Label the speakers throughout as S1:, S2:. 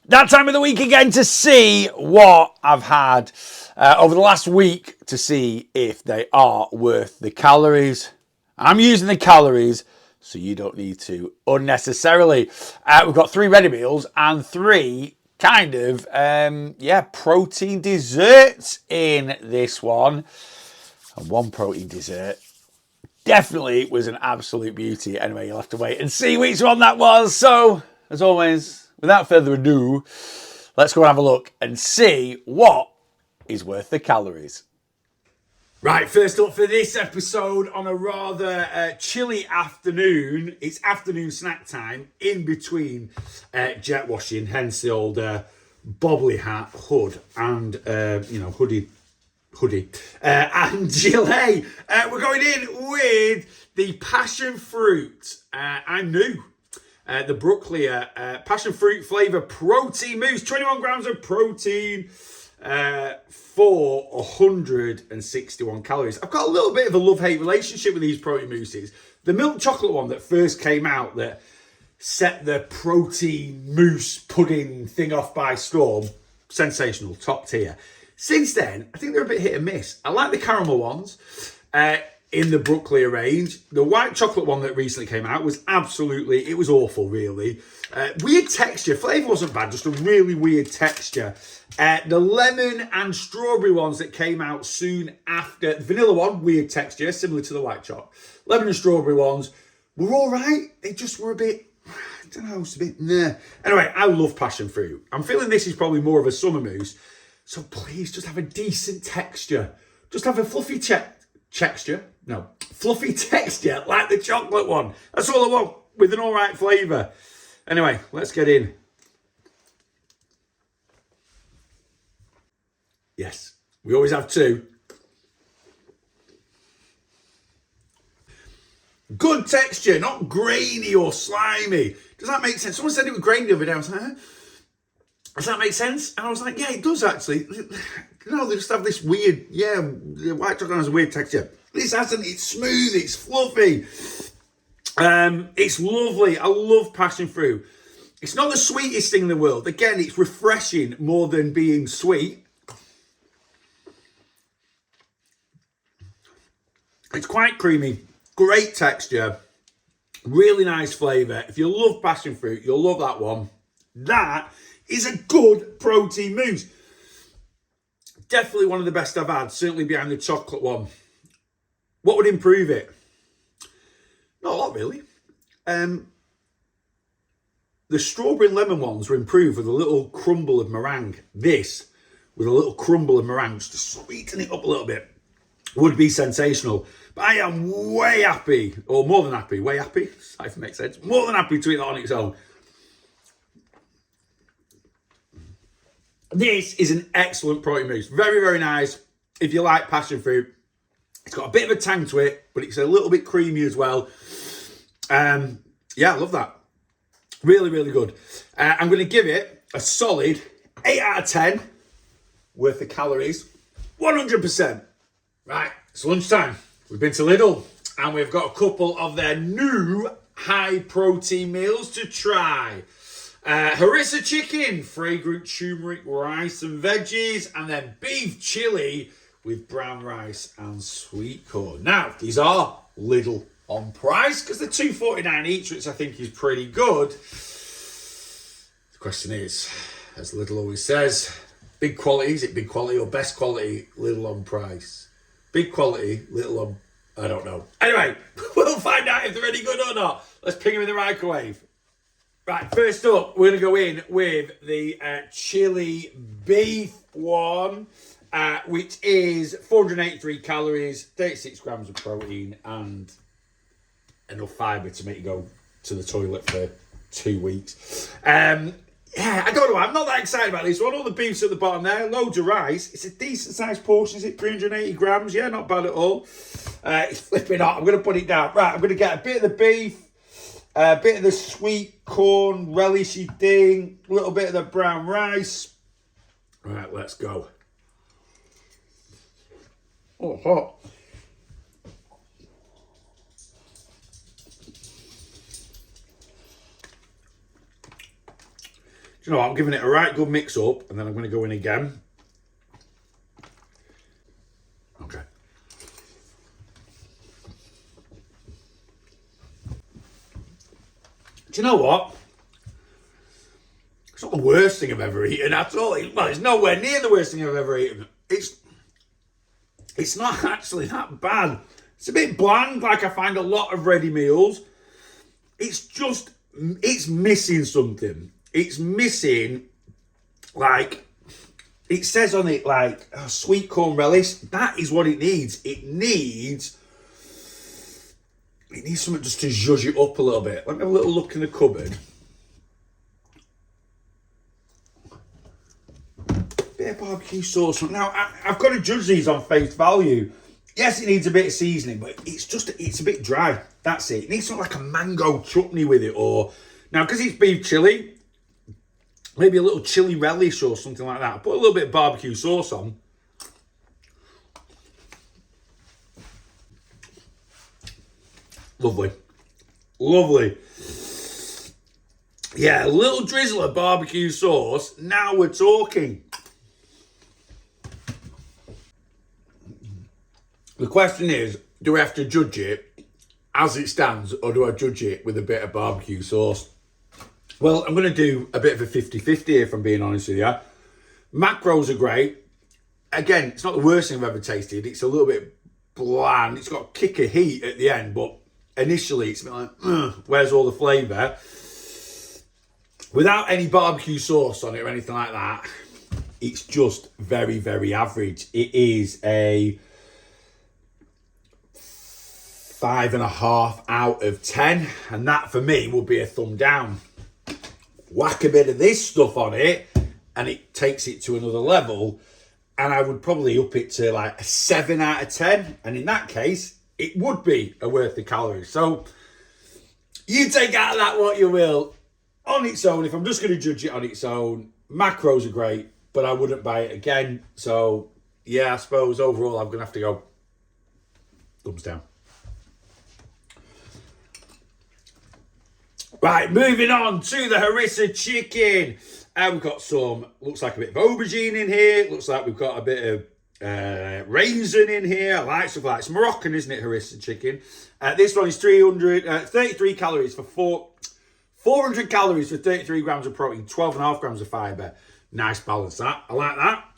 S1: That time of the week again to see what I've had over the last week to see if they are worth the calories. I'm using the calories, so you don't need to unnecessarily. We've got 3 ready meals and 3 kind of, protein desserts in this one. And 1 protein dessert definitely was an absolute beauty. Anyway, you'll have to wait and see which one that was. So, as always, without further ado, let's go and have a look and see what is worth the calories. Right, first up for this episode on a rather chilly afternoon. It's afternoon snack time in between jet washing, hence the old bobbly hat, hood, and, hoodie. And Chilli. We're going in with the passion fruit. I'm new. The Brooklea Passionfruit flavour protein mousse. 21 grams of protein for 161 calories. I've got a little bit of a love-hate relationship with these protein mousses. The milk chocolate one that first came out that set the protein mousse pudding thing off by storm. Sensational, top tier. Since then, I think they're a bit hit and miss. I like the caramel ones in the Brooklea range. The white chocolate one that recently came out was it was awful, really. Weird texture. Flavour wasn't bad, just a really weird texture. The lemon and strawberry ones that came out soon after. The vanilla one, weird texture, similar to the white chocolate. Lemon and strawberry ones were all right. They just were a bit, I don't know, it's a bit, nah. Anyway, I love passion fruit. I'm feeling this is probably more of a summer mousse. So please just have a decent texture. Just have a fluffy fluffy texture like the chocolate one. That's all I want with an all right flavour. Anyway, let's get in. Yes, we always have 2. Good texture, not grainy or slimy. Does that make sense? Someone said it was grainy the other day. I was like, huh? Does that make sense? And I was like, yeah, it does actually. They just have this weird, the white chocolate has a weird texture. This hasn't, it's smooth, it's fluffy. It's lovely. I love passion fruit. It's not the sweetest thing in the world. Again, it's refreshing more than being sweet. It's quite creamy, great texture, really nice flavour. If you love passion fruit, you'll love that one. That is a good protein mousse. Definitely one of the best I've had, certainly behind the chocolate one. What would improve it? Not a lot, really. The strawberry and lemon ones were improved with a little crumble of meringue. This, with a little crumble of meringue, just to sweeten it up a little bit, would be sensational. But I am way happy, or more than happy, way happy, if it makes sense, more than happy to eat that on its own. This is an excellent protein mousse. Very, very nice. If you like passion fruit, it's got a bit of a tang to it, but it's a little bit creamy as well. I love that. Really, really good. I'm going to give it a solid 8 out of 10 worth of calories. 100%. Right, it's lunchtime. We've been to Lidl and we've got a couple of their new high protein meals to try. Harissa chicken, fragrant turmeric rice and veggies, and then beef chili with brown rice and sweet corn. Now, these are Lidl on price because they're $2.49 each, which I think is pretty good. The question is, as Lidl always says, big quality, is it big quality or best quality? Lidl on price. Big quality, Lidl on, I don't know. Anyway, we'll find out if they're any good or not. Let's ping them in the microwave. Right, first up, we're going to go in with the chili beef one, which is 483 calories, 36 grams of protein, and enough fibre to make you go to the toilet for 2 weeks. I don't know. I'm not that excited about this one. All the beef's at the bottom there. Loads of rice. It's a decent sized portion. Is it 380 grams? Yeah, not bad at all. It's flipping hot. I'm going to put it down. Right, I'm going to get a bit of the beef. A bit of the sweet corn, relishy thing, a little bit of the brown rice. Right, let's go. Oh, hot. you know what? I'm giving it a right good mix up, and then I'm going to go in again. Okay. Do you know what? It's not the worst thing I've ever eaten at all. Well, it's nowhere near the worst thing I've ever eaten. It's not actually that bad. It's a bit bland, like I find a lot of ready meals. It's missing something. It's missing, like, it says on it, like, sweet corn relish. That is what it needs. It needs something just to zhuzh it up a little bit. Let me have a little look in the cupboard. Bit of barbecue sauce. Now, I've got to judge these on face value. Yes, it needs a bit of seasoning, but it's a bit dry. That's it. It needs something like a mango chutney with it, or now because it's beef chili, maybe a little chili relish or something like that. Put a little bit of barbecue sauce on. Lovely, lovely. Yeah, a little drizzle of barbecue sauce. Now we're talking. The question is, do I have to judge it as it stands, or do I judge it with a bit of barbecue sauce? Well, I'm going to do a bit of a 50-50 if I'm being honest with you. Macros are great. Again, it's not the worst thing I've ever tasted. It's a little bit bland. It's got a kick of heat at the end, but initially it's like, where's all the flavour? Without any barbecue sauce on it or anything like that, it's just very, very average. It is a 5.5 out of 10, and that for me would be a thumb down. Whack a bit of this stuff on it and it takes it to another level, and I would probably up it to like a 7 out of 10, and in that case it would be a worth the calories. So you take out of that what you will. On its own, if I'm just going to judge it on its own, macros are great, but I wouldn't buy it again. So yeah, I suppose overall I'm going to have to go thumbs down. Right, moving on to the Harissa chicken. We've got some, looks like a bit of aubergine in here. Looks like we've got a bit of raisin in here. I like stuff like that. It's Moroccan, isn't it, Harissa chicken? This one is 33 calories for 400 calories for 33 grams of protein, 12.5 grams of fibre. Nice balance, that. I like that.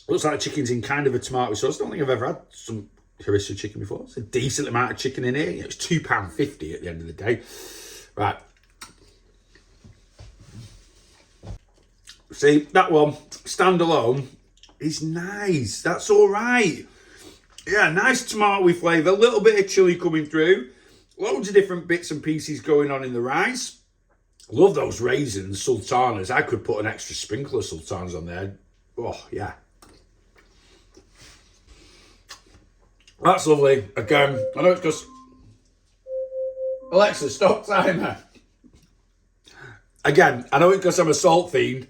S1: Looks like the chicken's in kind of a tomato sauce. I don't think I've ever had some Harissa chicken before. It's a decent amount of chicken in here. It's £2.50 at the end of the day. Right. See, that one, standalone, is nice. That's all right. Yeah, nice tomato flavour. A little bit of chilli coming through. Loads of different bits and pieces going on in the rice. Love those raisins, sultanas. I could put an extra sprinkle of sultanas on there. Oh, yeah. That's lovely. Again, I know it's just... Alexa, stop timer. Again, I know it's because I'm a salt fiend.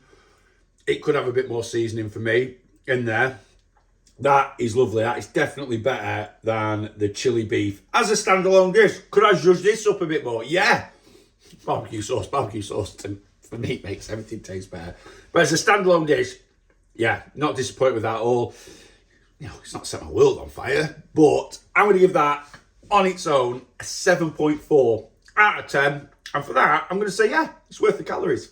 S1: It could have a bit more seasoning for me in there. That is lovely. That is definitely better than the chili beef. As a standalone dish, could I judge this up a bit more? Yeah. Barbecue sauce for me makes everything taste better. But as a standalone dish, yeah, not disappointed with that at all. You know, it's not set my world on fire, but I'm going to give that on its own a 7.4 out of 10. And for that, I'm going to say, yeah, it's worth the calories.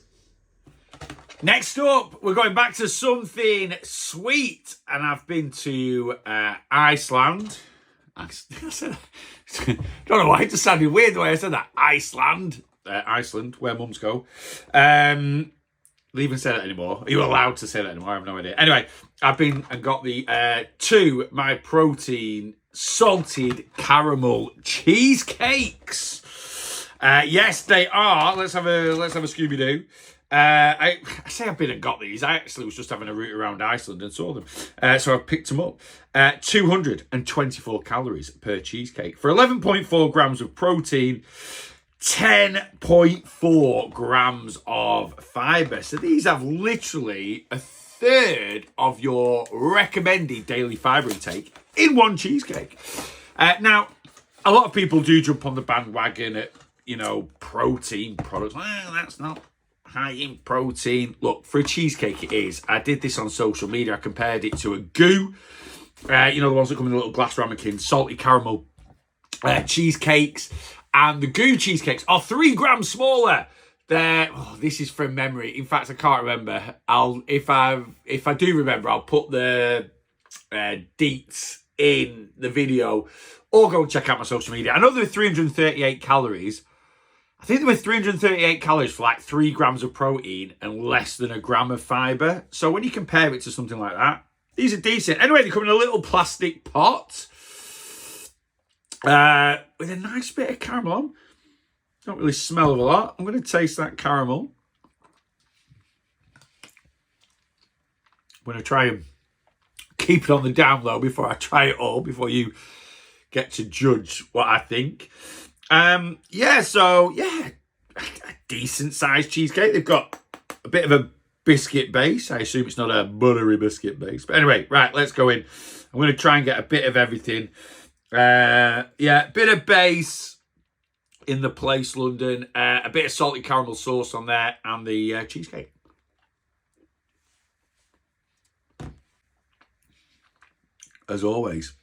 S1: Next up, we're going back to something sweet. And I've been to Iceland. Don't know why it just sounded weird the way I said that. Iceland, where mums go. They even say that anymore. Are you allowed to say that anymore? I have no idea. Anyway, I've been and got the 2 MyProtein Salted Caramel Cheesecakes. Yes, they are. Let's have a Scooby-Doo. I say I've been and got these. I actually was just having a route around Iceland and saw them. So I picked them up. 224 calories per cheesecake for 11.4 grams of protein, 10.4 grams of fibre. So these have literally a third of your recommended daily fibre intake in one cheesecake. Now, a lot of people do jump on the bandwagon at, protein products. Well, that's not high in protein. Look, for a cheesecake it is. I did this on social media. I compared it to a goo. You know, the ones that come in a little glass ramekin, salted caramel cheesecakes. And the goo cheesecakes are 3 grams smaller. This is from memory. In fact, I can't remember. If I do remember, I'll put the deets in the video, or go and check out my social media. I know there were 338 calories. I think there were 338 calories for like 3 grams of protein and less than a gram of fibre. So when you compare it to something like that, these are decent. Anyway, they come in a little plastic pot with a nice bit of caramel on. Don't really smell of a lot. I'm going to taste that caramel. I'm going to try and keep it on the down low before I try it all, before you get to judge what I think. A decent sized cheesecake. They've got a bit of a biscuit base. I assume it's not a buttery biscuit base. But anyway, right, let's go in. I'm going to try and get a bit of everything. Bit of base in the Place London. A bit of salted caramel sauce on there, and the cheesecake. As always.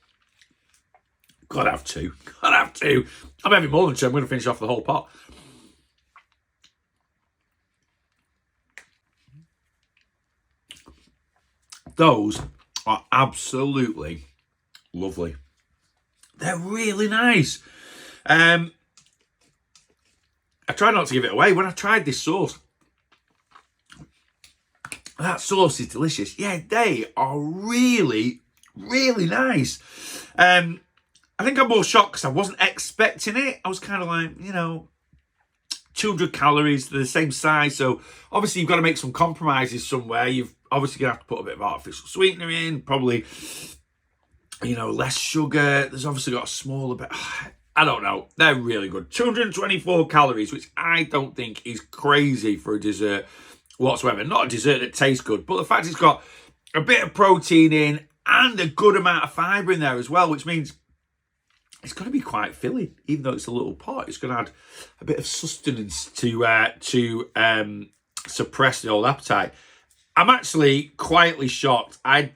S1: Gotta have two. I'm having more than 2. I'm going to finish off the whole pot. Those are absolutely lovely. They're really nice. I try not to give it away. When I tried this sauce, that sauce is delicious. Yeah, they are really, really nice. I think I'm more shocked because I wasn't expecting it. I was kind of like, 200 calories, they're the same size. So obviously you've got to make some compromises somewhere. You've obviously going to have to put a bit of artificial sweetener in, probably, less sugar. There's obviously got a smaller bit. I don't know. They're really good. 224 calories, which I don't think is crazy for a dessert whatsoever. Not a dessert that tastes good, but the fact it's got a bit of protein in and a good amount of fibre in there as well, which means it's going to be quite filling, even though it's a little pot. It's going to add a bit of sustenance to suppress the old appetite. I'm actually quietly shocked. I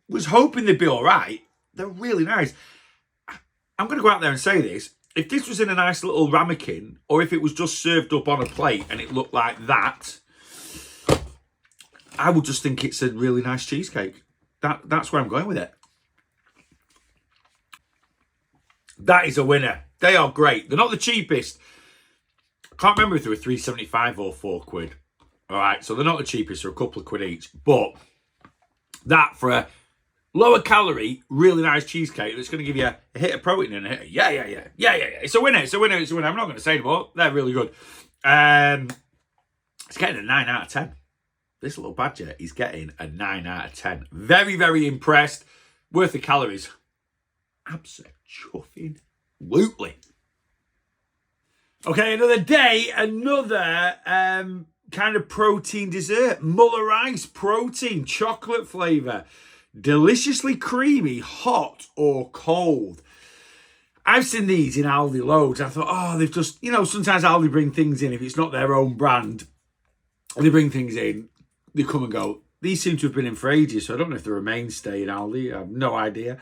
S1: was hoping they'd be all right. They're really nice. I'm going to go out there and say this. If this was in a nice little ramekin, or if it was just served up on a plate and it looked like that, I would just think it's a really nice cheesecake. That's where I'm going with it. That is a winner. They are great. They're not the cheapest. I can't remember if they were £3.75 or £4. All right, so they're not the cheapest. They're a couple of quid each. But that, for a lower calorie, really nice cheesecake that's going to give you a hit of protein in it. Yeah. It's a winner. I'm not going to say anymore. They're really good. It's getting a 9 out of 10. This little badger is getting a 9 out of 10. Very, very impressed. Worth the calories. Absolutely. Okay, another day, another kind of protein dessert. Muller Rice protein, chocolate flavour. Deliciously creamy, hot or cold. I've seen these in Aldi loads. I thought, they've just, sometimes Aldi bring things in if it's not their own brand. They bring things in, they come and go. These seem to have been in for ages, so I don't know if they're a mainstay in Aldi. I have no idea.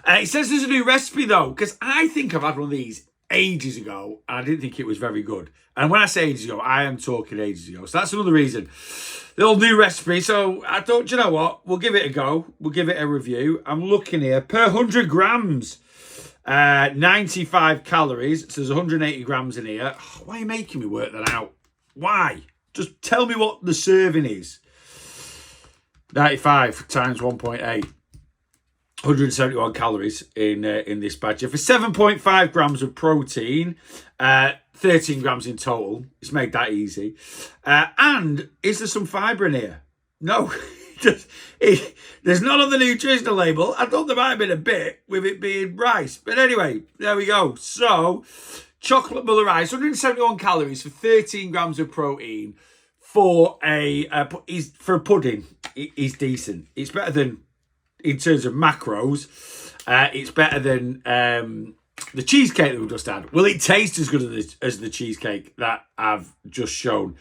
S1: It says there's a new recipe, though, because I think I've had one of these ages ago, and I didn't think it was very good. And when I say ages ago, I am talking ages ago. So that's another reason. The old new recipe. So I thought, you know what? We'll give it a go. We'll give it a review. I'm looking here. Per 100 grams, 95 calories. So there's 180 grams in here. Why are you making me work that out? Why? Just tell me what the serving is. 95 times 1.8. 171 calories in this badger. For 7.5 grams of protein, 13 grams in total. It's made that easy. And is there some fibre in here? No. There's none on the nutritional label. I thought there might have been a bit with it being rice. But anyway, there we go. So, chocolate Muller rice, 171 calories for 13 grams of protein. For a pudding, is decent. It's better than, in terms of macros, it's better than the cheesecake that we've just had. Will it taste as good as the cheesecake that I've just shown?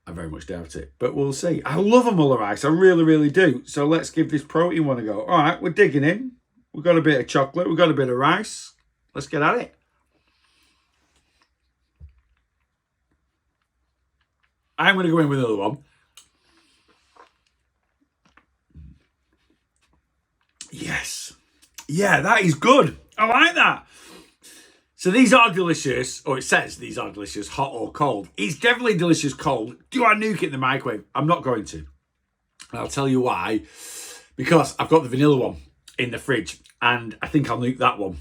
S1: I very much doubt it, but we'll see. I love a Muller Rice. I really, really do. So let's give this protein one a go. All right, we're digging in. We've got a bit of chocolate. We've got a bit of rice. Let's get at it. I'm going to go in with another one. Yes. Yeah, that is good. I like that. So these are delicious, or it says these are delicious, hot or cold. It's definitely delicious cold. Do I nuke it in the microwave? I'm not going to. And I'll tell you why. Because I've got the vanilla one in the fridge, and I think I'll nuke that one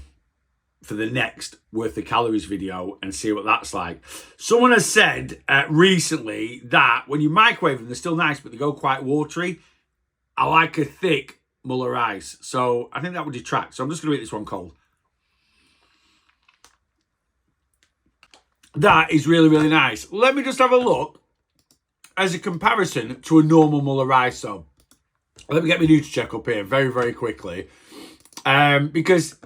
S1: for the next worth the calories video and see what that's like. Someone has said recently that when you microwave them, they're still nice, but they go quite watery. I like a thick Muller Rice, so I think that would detract. So I'm just going to eat this one cold. That is really, really nice. Let me just have a look as a comparison to a normal Muller Rice. So let me get my NutriCheck up here very, very quickly. Because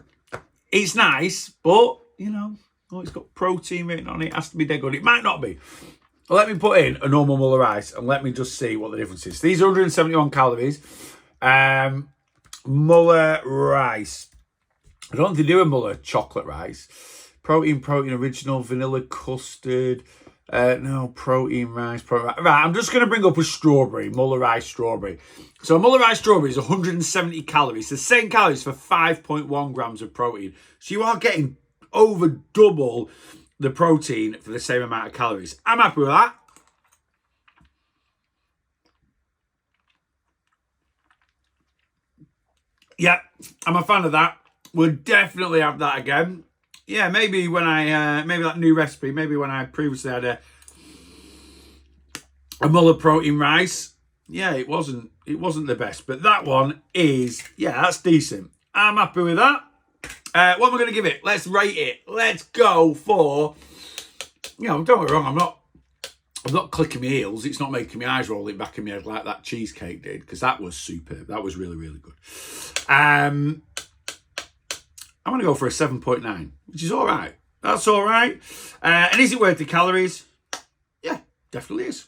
S1: it's nice, but, you know, it's got protein written on it. It has to be dead good. It might not be. Let me put in a normal Muller Rice and let me just see what the difference is. These are 171 calories. Muller Rice. I don't think they do a Muller chocolate rice. Protein, original, vanilla custard. No, protein rice. Right, I'm just going to bring up a strawberry, Muller Rice strawberry. So a Muller Rice strawberry is 170 calories. The same calories for 5.1 grams of protein. So you are getting over double the protein for the same amount of calories. I'm happy with that. Yeah, I'm a fan of that. We'll definitely have that again. Yeah, maybe when I, maybe that new recipe, maybe when I previously had a Muller protein rice. Yeah, it wasn't the best, but that one is, yeah, that's decent. I'm happy with that. What am I going to give it? Let's rate it. Let's go for, you know, don't get me wrong, I'm not clicking my heels. It's not making my eyes roll in back in my head like that cheesecake did, because that was superb. That was really, really good. I'm going to go for a 7.9, which is all right. That's all right. And is it worth the calories? Yeah, definitely is.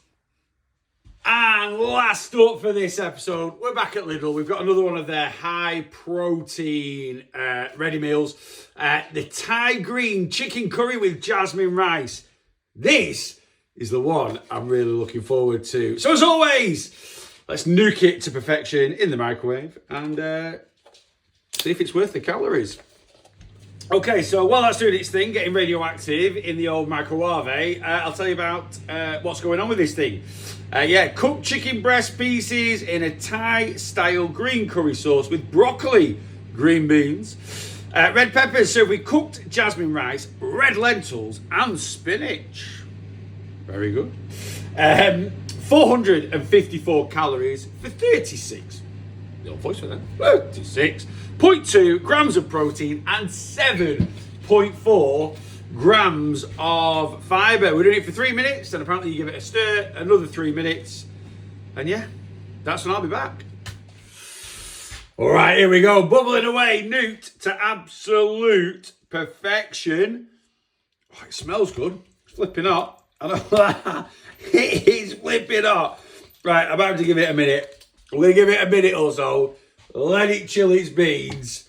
S1: And last up for this episode, we're back at Lidl. We've got another one of their high protein ready meals. The Thai green chicken curry with jasmine rice. This is the one I'm really looking forward to. So as always, let's nuke it to perfection in the microwave and see if it's worth the calories. Okay, so while that's doing its thing, getting radioactive in the old microwave, I'll tell you about what's going on with this thing. Yeah, cooked chicken breast pieces in a Thai-style green curry sauce with broccoli, green beans, red peppers served with cooked jasmine rice, red lentils, and spinach. Very good. 454 calories for 36. No voice for that. 36.2 grams of protein and 7.4 grams of fibre. We're doing it for 3 minutes, and apparently you give it a stir, another 3 minutes, and yeah, that's when I'll be back. All right, here we go, bubbling away, nuked to absolute perfection. Oh, it smells good. It's flipping hot. It is flipping hot. Right, I'm about to give it a minute. We're going to give it a minute or so, let it chill its beans,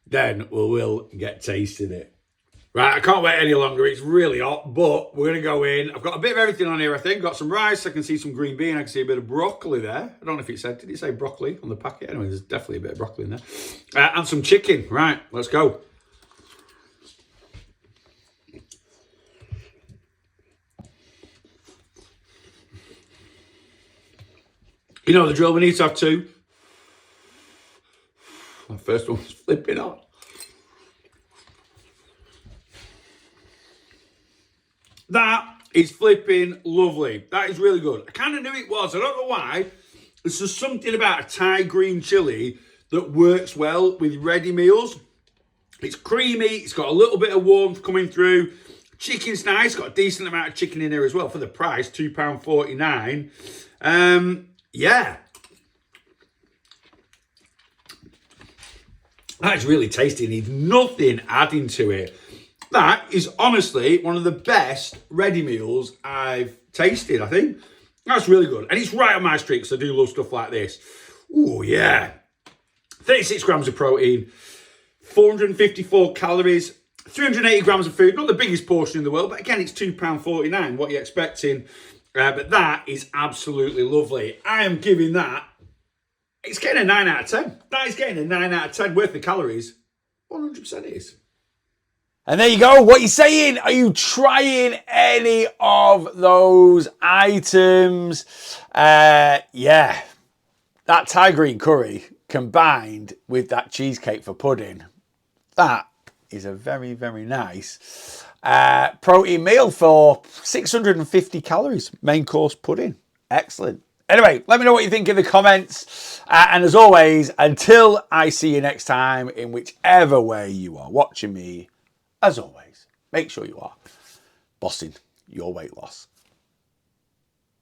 S1: then we'll get tasting it. Right, I can't wait any longer. It's really hot, but we're going to go in. I've got a bit of everything on here, I think. Got some rice. I can see some green bean. I can see a bit of broccoli there. I don't know if it said, did it say broccoli on the packet? Anyway, there's definitely a bit of broccoli in there. And some chicken. Right, let's go. You know the drill, we need to have two. The first one's flipping hot. That is flipping lovely. That is really good. I kind of knew it was. I don't know why. There's just something about a Thai green chili that works well with ready meals. It's creamy. It's got a little bit of warmth coming through. Chicken's nice. Got a decent amount of chicken in there as well for the price, £2.49. Yeah. That's really tasty. Needs nothing adding to it. That is honestly one of the best ready meals I've tasted, I think. That's really good. And it's right on my street because I do love stuff like this. Oh, yeah. 36 grams of protein, 454 calories, 380 grams of food. Not the biggest portion in the world, but again, it's £2.49. What you're expecting. But that is absolutely lovely. I am giving that, it's getting a 9 out of 10. That is getting a 9 out of 10 worth of calories. 100% it is. And there you go. What are you saying? Are you trying any of those items? Yeah. That Thai green curry combined with that cheesecake for pudding. That is a very, very nice protein meal for 650 calories. Main course pudding. Excellent. Anyway, let me know what you think in the comments. And as always, until I see you next time, in whichever way you are watching me, as always, make sure you are bossing your weight loss.